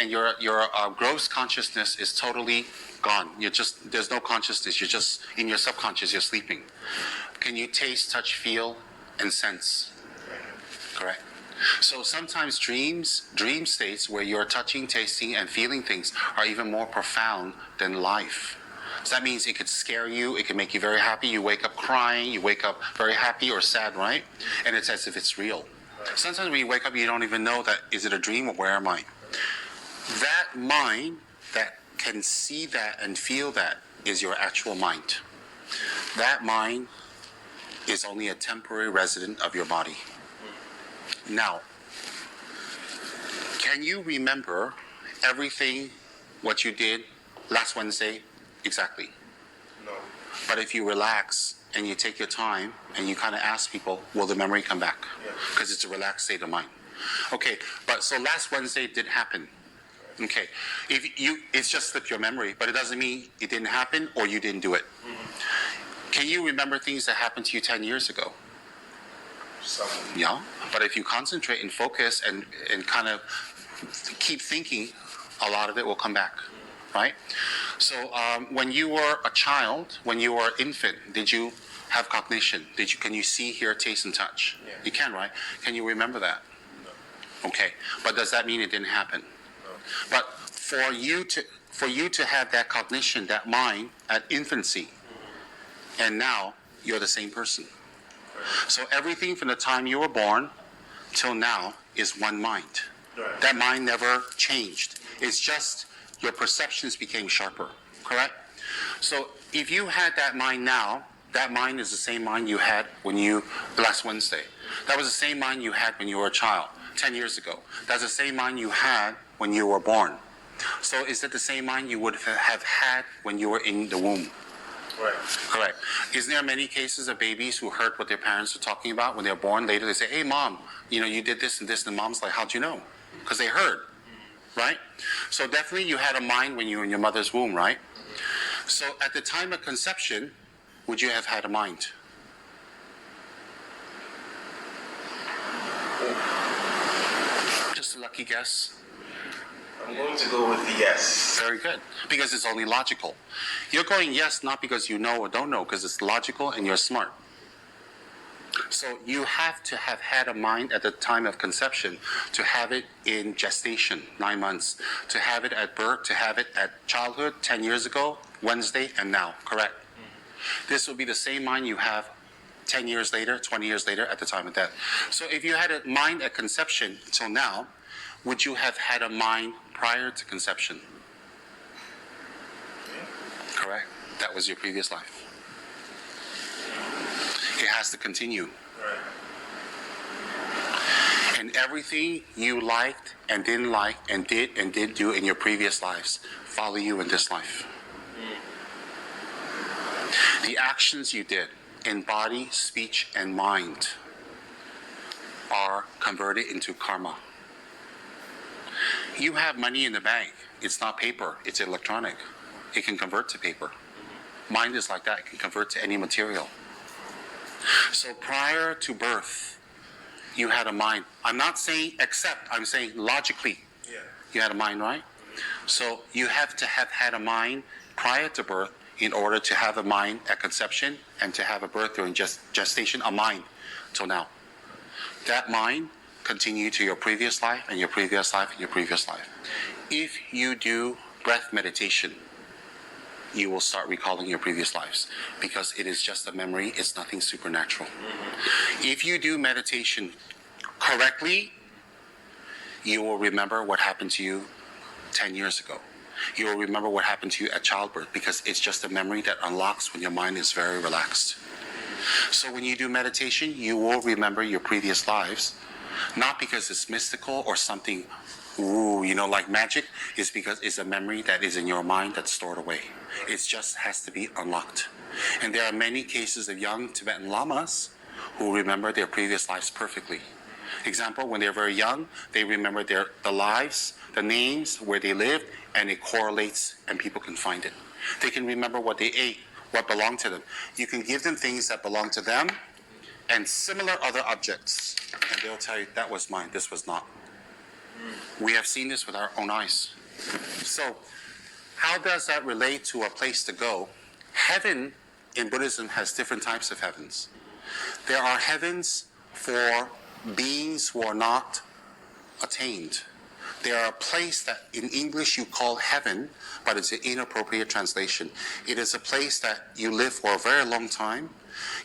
and your gross consciousness is totally gone. There's no consciousness. You're just in your subconscious. You're sleeping. Can you taste, touch, feel, and sense? Correct. So sometimes dream states where you're touching, tasting, and feeling things are even more profound than life. So that means it could scare you, it can make you very happy, you wake up crying, you wake up very happy or sad, right? And it's as if it's real. Sometimes when you wake up, you don't even know that, is it a dream or where am I? That mind that can see that and feel that is your actual mind. That mind is only a temporary resident of your body. Now, can you remember everything, what you did last Wednesday exactly? No. But if you relax and you take your time and you kind of ask people, will the memory come back? Because it's a relaxed state of mind. Okay, but so last Wednesday did happen. Okay, it's just slipped your memory, but it doesn't mean it didn't happen or you didn't do it. Mm-hmm. Can you remember things that happened to you 10 years ago? Some. Yeah, but if you concentrate and focus and kind of keep thinking, a lot of it will come back, right? So when you were a child, when you were an infant, did you have cognition? Can you see, hear, taste, and touch? Yeah. You can, right? Can you remember that? No. Okay, but does that mean it didn't happen? No. But for you to have that cognition, that mind at infancy, and now you're the same person. So everything from the time you were born till now is one mind. Right. That mind never changed. It's just your perceptions became sharper, correct? So if you had that mind now, that mind is the same mind you had last Wednesday. That was the same mind you had when you were a child 10 years ago. That's the same mind you had when you were born. So is that the same mind you would have had when you were in the womb? Right. Correct. Isn't there many cases of babies who heard what their parents were talking about when they're born? Later they say, hey, mom, you did this and this. And the mom's like, how'd you know? Because they heard, right? So definitely you had a mind when you were in your mother's womb, right? So at the time of conception, would you have had a mind? Just a lucky guess. I'm going to go with the yes. Very good, because it's only logical. You're going yes not because you know or don't know, because it's logical and you're smart. So you have to have had a mind at the time of conception, to have it in gestation, 9 months, to have it at birth, to have it at childhood, 10 years ago, Wednesday, and now, correct? This will be the same mind you have 10 years later, 20 years later at the time of death. So if you had a mind at conception till now, would you have had a mind prior to conception? Correct. That was your previous life. It has to continue. Right. And everything you liked and didn't like and did do in your previous lives follow you in this life. The actions you did in body, speech, and mind are converted into karma. You have money in the bank. It's not paper. It's electronic. It can convert to paper. Mind is like that. It can convert to any material. So prior to birth, you had a mind. I'm not saying accept. I'm saying logically. Yeah. You had a mind, right? So you have to have had a mind prior to birth in order to have a mind at conception and to have a birth during gestation, a mind till now. That mind continue to your previous life and your previous life and your previous life. If you do breath meditation, you will start recalling your previous lives because it is just a memory. It's nothing supernatural. If you do meditation correctly, you will remember what happened to you 10 years ago. You will remember what happened to you at childbirth because it's just a memory that unlocks when your mind is very relaxed. So when you do meditation, you will remember your previous lives, not because it's mystical or something, like magic. It's because it's a memory that is in your mind that's stored away. It just has to be unlocked. And there are many cases of young Tibetan lamas who remember their previous lives perfectly. Example, when they're very young, they remember the lives, the names, where they lived, and it correlates and people can find it. They can remember what they ate, what belonged to them. You can give them things that belong to them and similar other objects, and they'll tell you, that was mine, this was not. We have seen this with our own eyes. So, how does that relate to a place to go? Heaven in Buddhism has different types of heavens. There are heavens for beings who are not attained. There are a place that in English you call heaven, but it's an inappropriate translation. It is a place that you live for a very long time.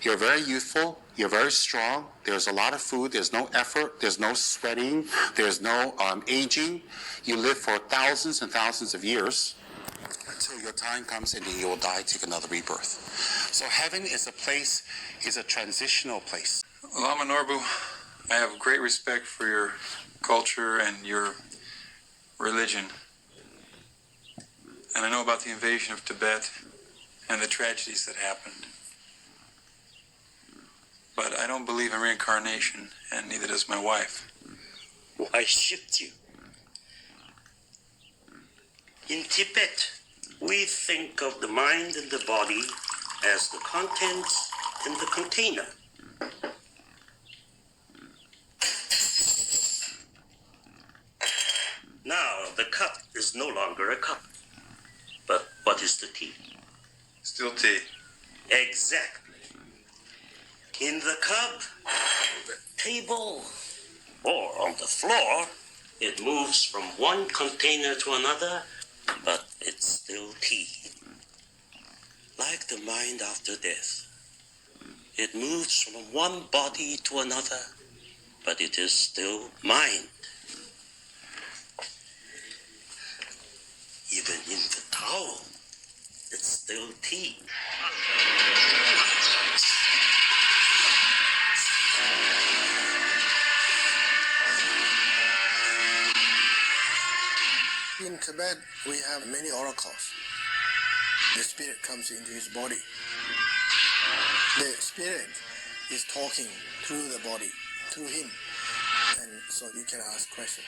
You're very youthful. You're very strong. There's a lot of food. There's no effort. There's no sweating. There's no aging. You live for thousands and thousands of years until your time comes and then you will die, take another rebirth. So heaven is a place, is a transitional place. Lama Norbu, I have great respect for your culture and your religion. And I know about the invasion of Tibet and the tragedies that happened. But I don't believe in reincarnation, and neither does my wife. Why should you? In Tibet, we think of the mind and the body as the contents in the container. Now, the cup is no longer a cup. But what is the tea? Still tea. Exactly. In the cup, the table, or on the floor, it moves from one container to another, but it's still tea. Like the mind after death. It moves from one body to another, but it is still mind. Even in the towel, it's still tea. In Tibet, we have many oracles. The spirit comes into his body. The spirit is talking through the body, through him. And so you can ask questions.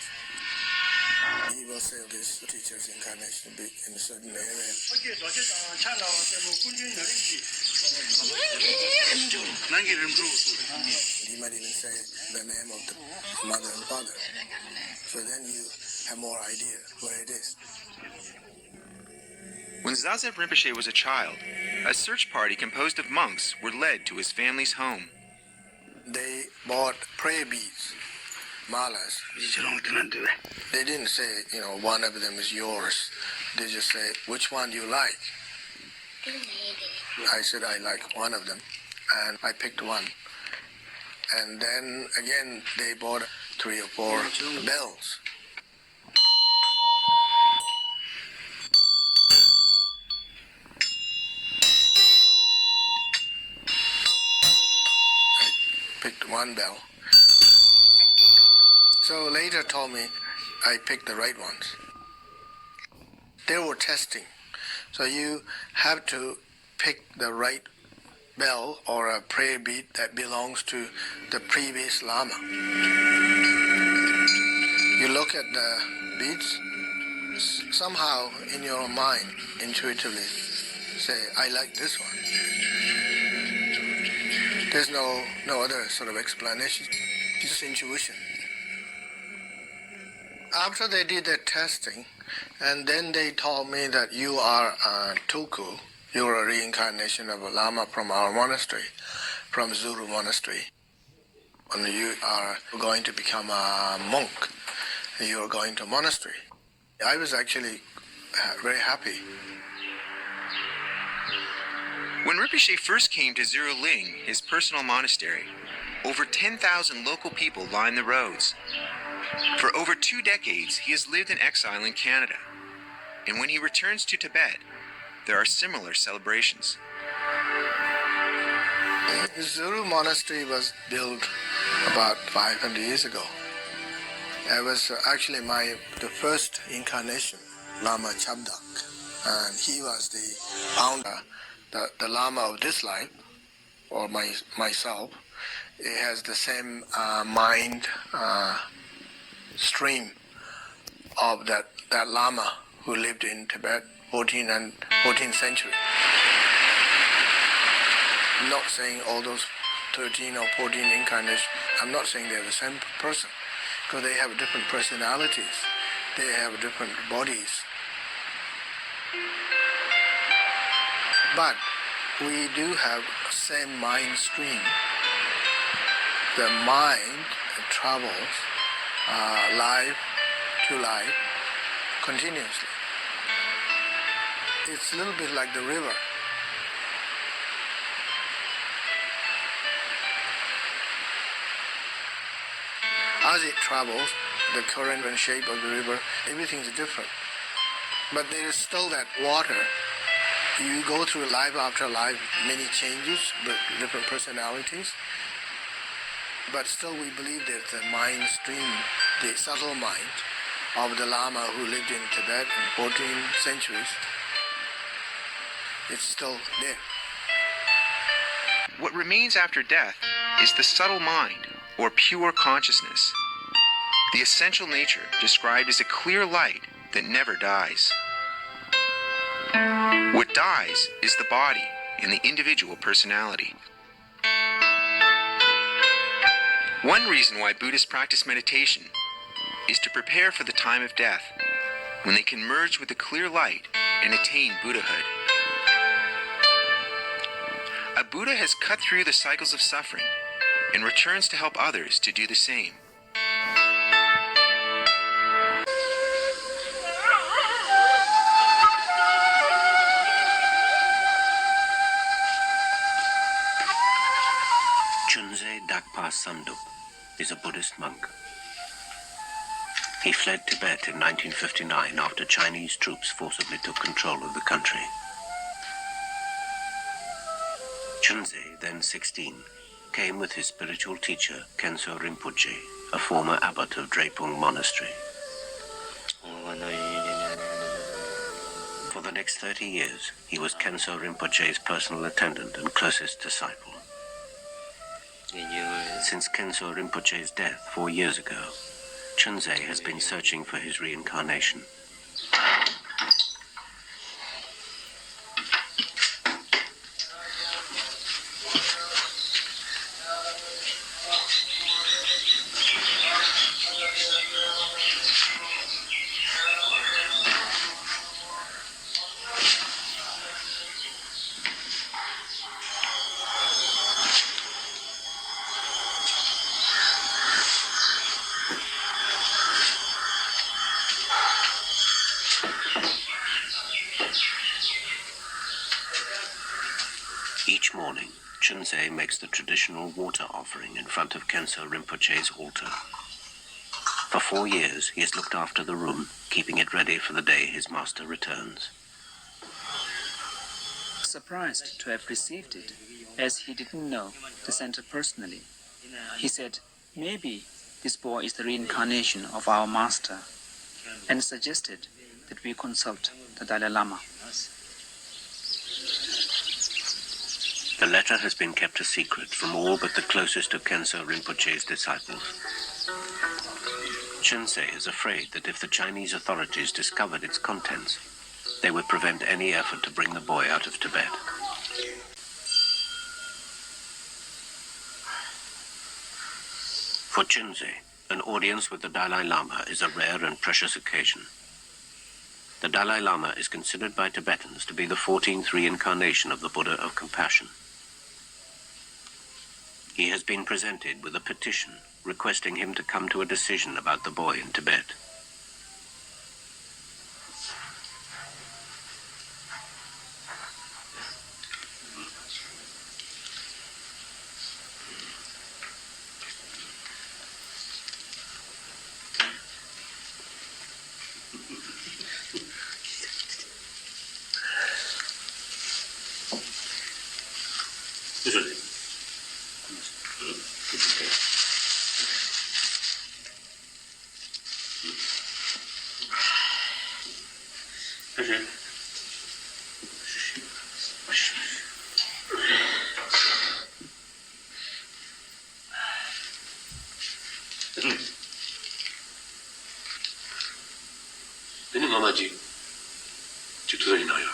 He will say this teacher's incarnation be in a certain area. He might even say the name of the mother and father. So then you have more idea where it is. When Zazen Rinpoche was a child, a search party composed of monks were led to his family's home. They bought prayer beads, malas. They didn't say, one of them is yours. They just say, which one do you like? I said, I like one of them. And I picked one. And then again, they bought 3 or 4 bells. I picked one bell. So later told me I picked the right ones. They were testing. So you have to pick the right bell or a prayer bead that belongs to the previous Lama. You look at the beads, somehow in your mind, intuitively say, I like this one. There's no other sort of explanation, just intuition. After they did their testing, and then they told me that you are a tulku, you're a reincarnation of a Lama from our monastery, from Zuru monastery. When you are going to become a monk, you are going to a monastery. I was actually very happy. When Rinpoche first came to Zuru Ling, his personal monastery, over 10,000 local people lined the roads. For over 2 decades, he has lived in exile in Canada. And when he returns to Tibet, there are similar celebrations. The Zuru monastery was built about 500 years ago. It was actually the first incarnation, Lama Chabdak. And he was the founder, the Lama of this life, or myself. It has the same mind stream of that Lama who lived in Tibet, 14th century. I'm not saying all those 13 or 14 incarnations, I'm not saying they're the same person. because they have different personalities, they have different bodies. But we do have the same mind stream. The mind travels life to life continuously. It's a little bit like the river. As it travels, the current and shape of the river, everything is different. But there is still that water. You go through life after life, many changes, but different personalities. But still we believe that the mind stream, the subtle mind of the Lama who lived in Tibet in 14th centuries, it's still there. What remains after death is the subtle mind, or pure consciousness, the essential nature described as a clear light that never dies. What dies is the body and the individual personality. One reason why Buddhists practice meditation is to prepare for the time of death, when they can merge with the clear light and attain Buddhahood. A Buddha has cut through the cycles of suffering and returns to help others to do the same. Chunze Dakpa Samdup is a Buddhist monk. He fled Tibet in 1959 after Chinese troops forcibly took control of the country. Chunze, then 16, came with his spiritual teacher, Khenso Rinpoche, a former abbot of Drepung Monastery. For the next 30 years, he was Khenso Rinpoche's personal attendant and closest disciple. Since Khenso Rinpoche's death 4 years ago, Chunze has been searching for his reincarnation. Each morning, Chunze makes the traditional water offering in front of Khenso Rinpoche's altar. For 4 years, he has looked after the room, keeping it ready for the day his master returns. Surprised to have received it, as he didn't know the center personally. He said, maybe this boy is the reincarnation of our master, and suggested that we consult the Dalai Lama. The letter has been kept a secret from all but the closest of Khenso Rinpoche's disciples. Chunze is afraid that if the Chinese authorities discovered its contents, they would prevent any effort to bring the boy out of Tibet. For Chunze, an audience with the Dalai Lama is a rare and precious occasion. The Dalai Lama is considered by Tibetans to be the 14th reincarnation of the Buddha of Compassion. He has been presented with a petition requesting him to come to a decision about the boy in Tibet. Ini mama ji tu dai na ya.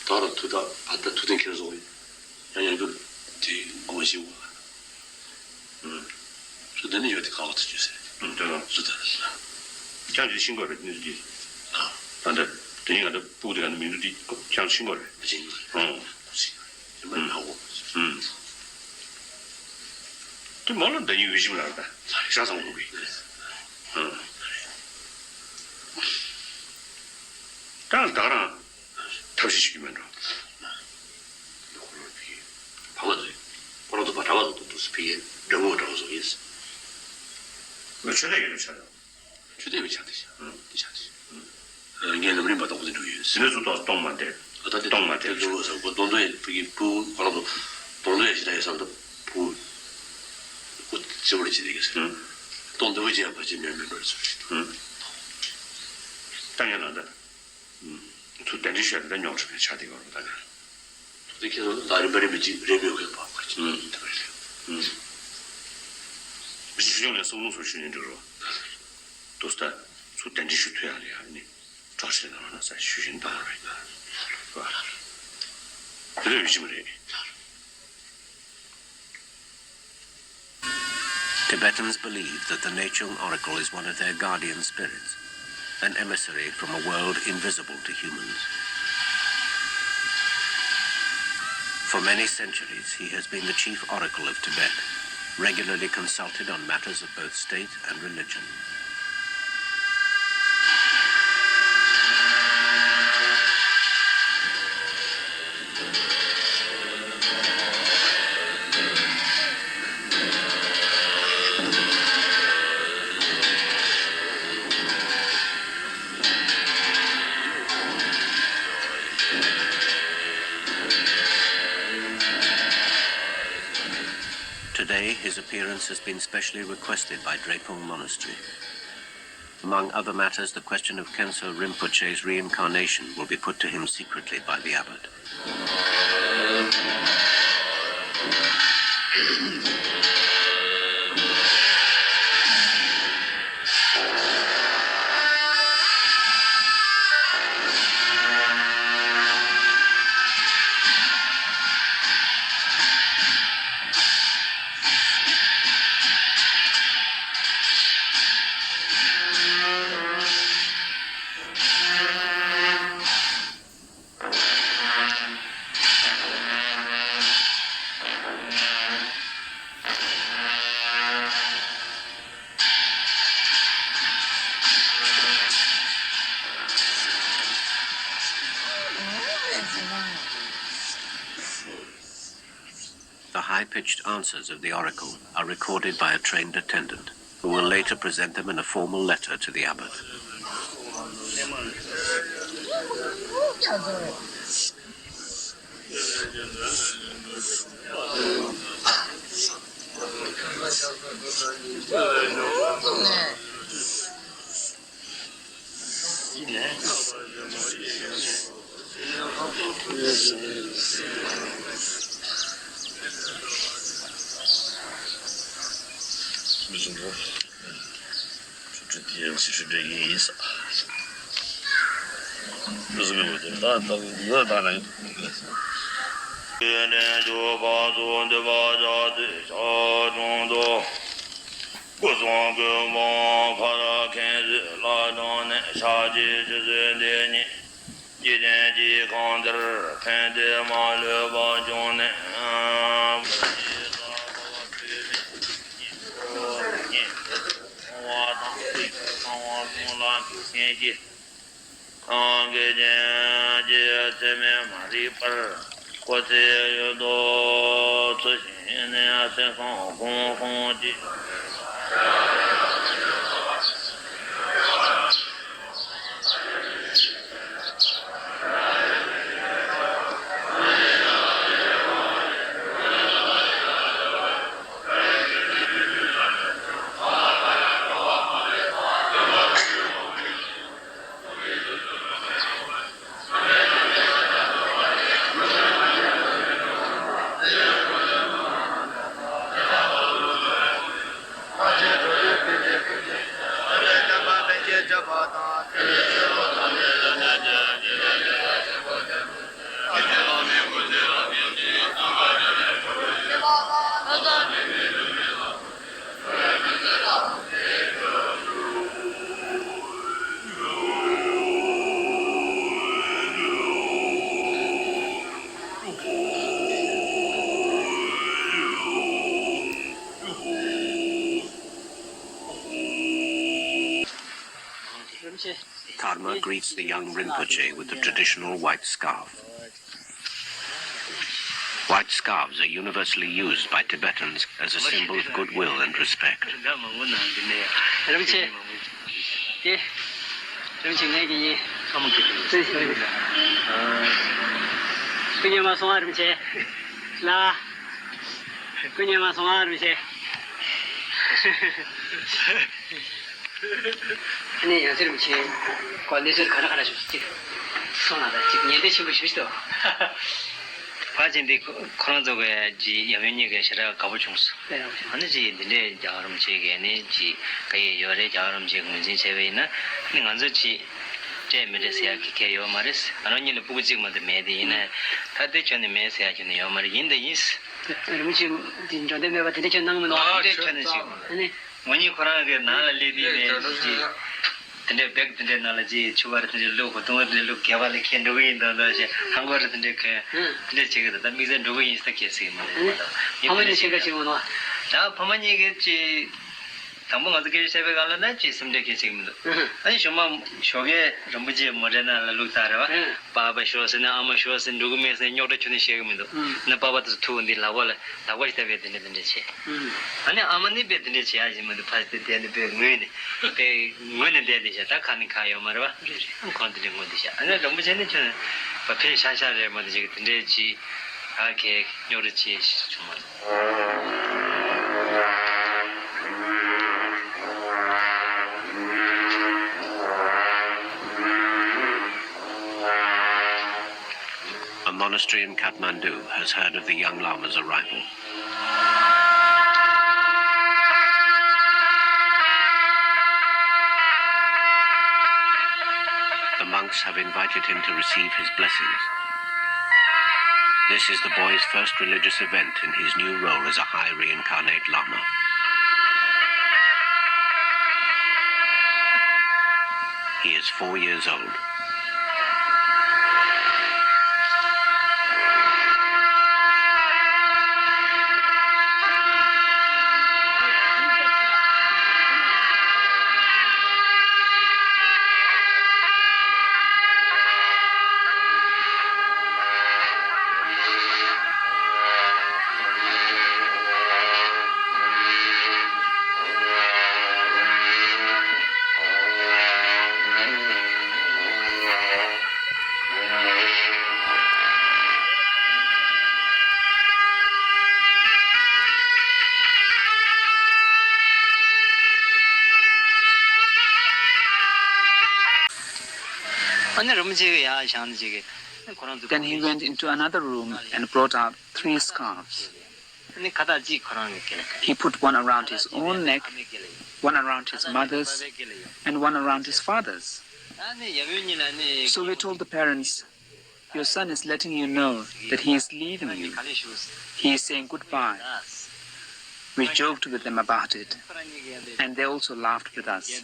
Tara tu da atta tu den kero zoi. Ya ya bu ti omashi wa. 是的，你觉得考了这就是。对吧？是的。讲句新国的民主的啊，反正等于俺的部队俺的民主的讲新国的。不行。不行，就没拿我。这毛人等于有什么来的？啥上不会？当然，他是习惯着。방어도 바라봐도 또 스피에 영어 정도 있어. 최대 얘기를 찾아. 최대 왜 찾으시? 찾으시. 이게 너무 받아 보는 중이에요. 그래서도 똥만 돼. 똥만 돼. 그래서 뭐 돈도에 그게 부 바라도 돈도에 시대에서도 부 저버리지 되겠어요. 돈도 이제 안 받지 몇몇 벌써. 당연하다. 또 단지 쉬어야 돼. 영수에 차대 걸고 다녀. 이렇게 해서 나를 버리지 레벨을 봐. 그렇지. 무슨 수용량 성능 소식인 줄 알아. 또스타 수 단지 쉬어야 돼. 아니. 좌시는 하나 사 쉬신다. 봐. 그래 의심을 해. Tibetans believe that the Nechung oracle is one of their guardian spirits, an emissary from a world invisible to humans. For many centuries, he has been the chief oracle of Tibet, regularly consulted on matters of both state and religion. Today, his appearance has been specially requested by Drepung Monastery. Among other matters, the question of Khenso Rinpoche's reincarnation will be put to him secretly by the abbot. The high-pitched answers of the oracle are recorded by a trained attendant, who will later present them in a formal letter to the abbot. Karma greets the young Rinpoche with the traditional white scarf. White scarves are universally used by Tibetans as a symbol of goodwill and respect. 과진데 그런 저거에 지 여면이게 싫어 가볼 중스. 아니지 근데 자름 제게네 지 가에 열에 자름 제 문진 제외나 ning 안저지 제 메레스야 기케요 마레스. 아니는 보고 지금도 메디나 다들 전에 메세야 전에 요 말이 인데 있어. 그럼 지금 진짜데 메가 되게 전 나면 어때 전에 지금. 아니 뭐니 그러게 나라리디네 지 근데 백 근데 나라지 추가르들 로고 동어들 로 개발이 켄도인도라지 한국어를 근데 근데 제가 다 미전 로고 인스타케스 말이야. 어머니 제가 지금 나 어머니겠지 당분 어떻게 세배 갈라나 지심되게 지금 아니 정말 쇼게 좀지 모레나 루타라 바바 쇼스나 아마 쇼스 누구면서 녀도 주는 시험도 나 바바도 투인데 라월 때문에 되는 데지 아니 아마니 베드네지 아지면 파스트 때는 베르네 베르네 데데자 다 가는 가요 말아 안 컨트롤 못이야 아니 너무 전에 저는 바페 샤샤를 뭐 되게 근데지 아게 녀르지 정말 A monastery in Kathmandu has heard of the young Lama's arrival. The monks have invited him to receive his blessings. This is the boy's first religious event in his new role as a high reincarnate Lama. He is 4 years old. Then he went into another room and brought out 3 scarves. He put one around his own neck, one around his mother's, and one around his father's. So we told the parents, your son is letting you know that he is leaving you. He is saying goodbye. We joked with them about it, and they also laughed with us.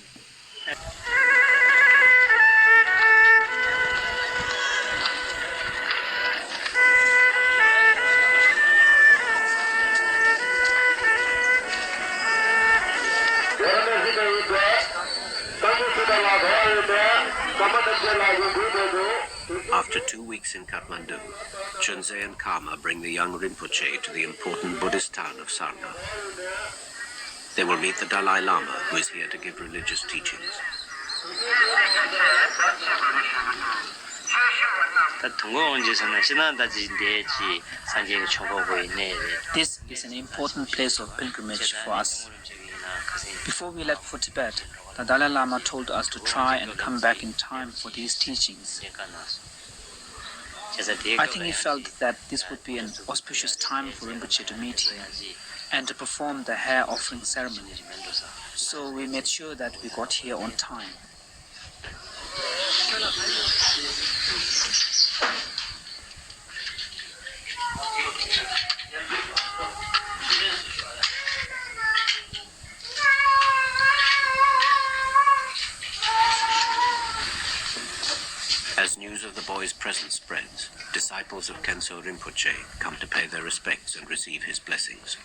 After 2 weeks in Kathmandu, Chunze and Karma bring the young Rinpoche to the important Buddhist town of Sarna. They will meet the Dalai Lama, who is here to give religious teachings. This is an important place of pilgrimage for us. Before we left for Tibet, the Dalai Lama told us to try and come back in time for these teachings. I think he felt that this would be an auspicious time for Rinpoche to meet him and to perform the hair offering ceremony. So we made sure that we got here on time. As news of the boy's presence spreads, disciples of Khenso Rinpoche come to pay their respects and receive his blessings.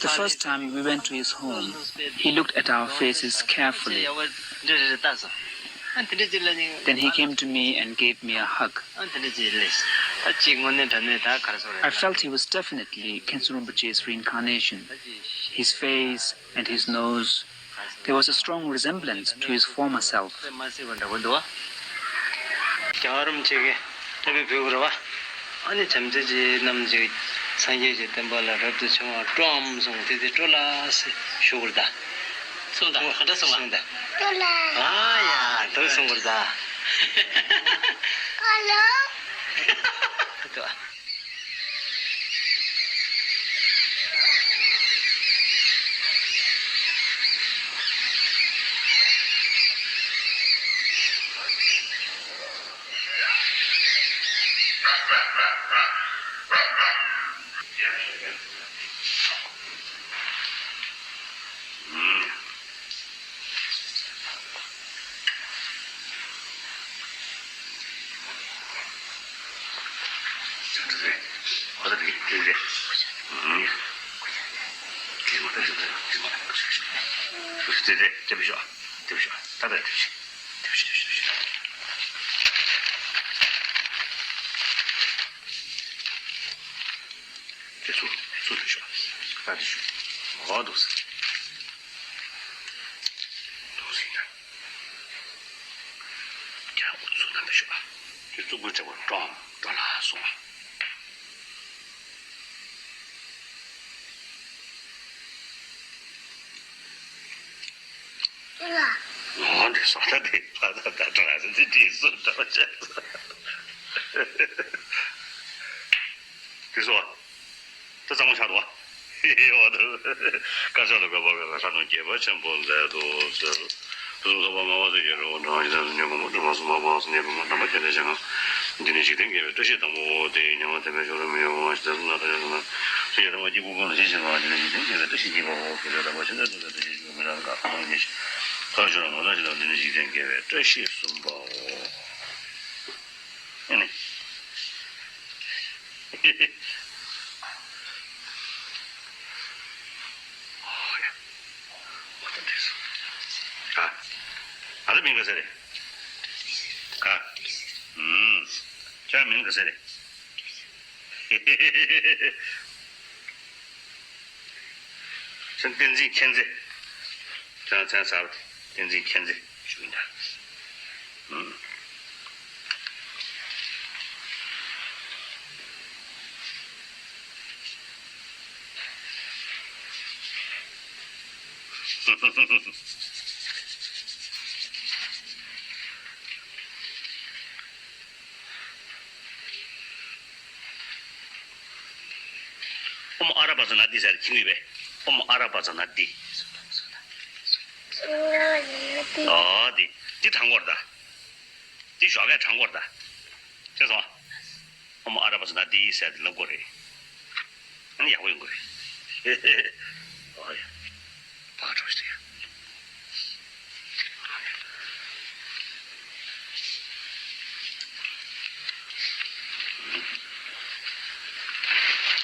The first time we went to his home, he looked at our faces carefully. Then he came to me and gave me a hug. I felt he was definitely Khenso Rinpoche's reincarnation. His face and his nose, there was a strong resemblance to his former self.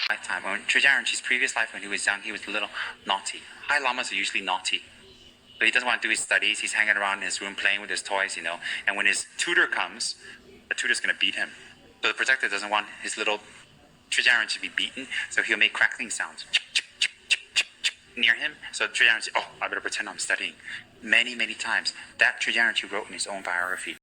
Lifetime. When Trajaranji's previous life, when he was young, he was a little naughty. High Lamas are usually naughty. But he doesn't want to do his studies. He's hanging around in his room playing with his toys, And when his tutor comes, the tutor's going to beat him. So the protector doesn't want his little Trajaran to be beaten, so he'll make crackling sounds near him. So Trajaran says, "Oh, I better pretend I'm studying." Many, many times. That Trajaran wrote in his own biography.